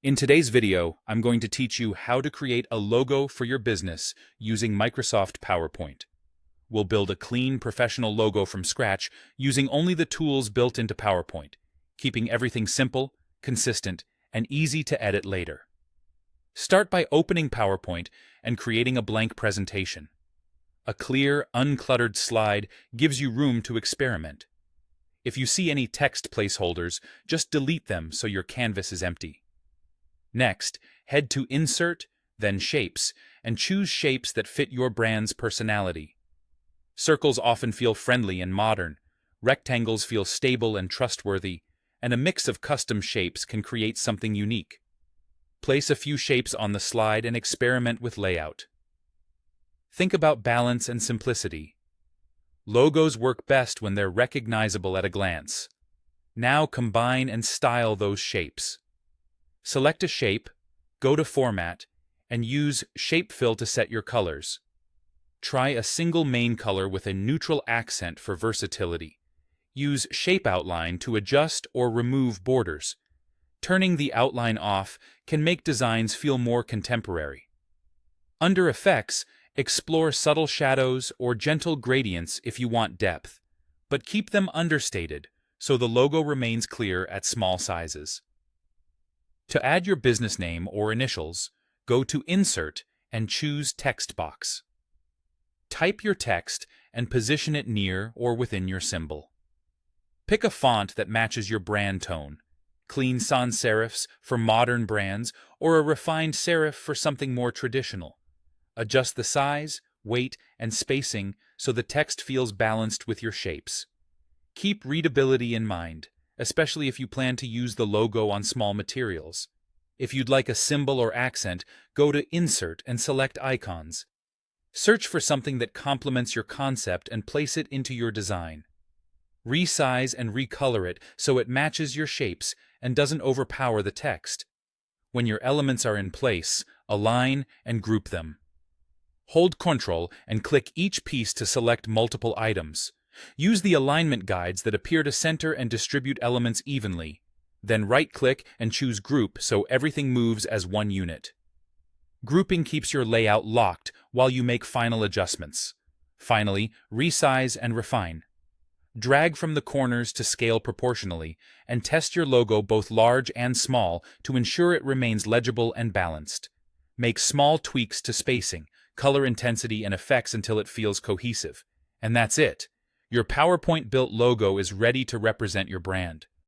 In today's video, I'm going to teach you how to create a logo for your business using Microsoft PowerPoint. We'll build a clean, professional logo from scratch using only the tools built into PowerPoint, keeping everything simple, consistent, and easy to edit later. Start by opening PowerPoint and creating a blank presentation. A clear, uncluttered slide gives you room to experiment. If you see any text placeholders, just delete them so your canvas is empty. Next, head to Insert, then Shapes, and choose shapes that fit your brand's personality. Circles often feel friendly and modern, rectangles feel stable and trustworthy, and a mix of custom shapes can create something unique. Place a few shapes on the slide and experiment with layout. Think about balance and simplicity. Logos work best when they're recognizable at a glance. Now combine and style those shapes. Select a shape, go to Format, and use Shape Fill to set your colors. Try a single main color with a neutral accent for versatility. Use Shape Outline to adjust or remove borders. Turning the outline off can make designs feel more contemporary. Under Effects, explore subtle shadows or gentle gradients if you want depth, but keep them understated so the logo remains clear at small sizes. To add your business name or initials, go to Insert and choose Text Box. Type your text and position it near or within your symbol. Pick a font that matches your brand tone, clean sans serifs for modern brands or a refined serif for something more traditional. Adjust the size, weight, and spacing so the text feels balanced with your shapes. Keep readability in mind, especially if you plan to use the logo on small materials. If you'd like a symbol or accent, go to Insert and select Icons. Search for something that complements your concept and place it into your design. Resize and recolor it so it matches your shapes and doesn't overpower the text. When your elements are in place, align and group them. Hold Ctrl and click each piece to select multiple items. Use the alignment guides that appear to center and distribute elements evenly. Then right-click and choose Group so everything moves as one unit. Grouping keeps your layout locked while you make final adjustments. Finally, resize and refine. Drag from the corners to scale proportionally, and test your logo both large and small to ensure it remains legible and balanced. Make small tweaks to spacing, color intensity, and effects until it feels cohesive. And that's it. Your PowerPoint-built logo is ready to represent your brand.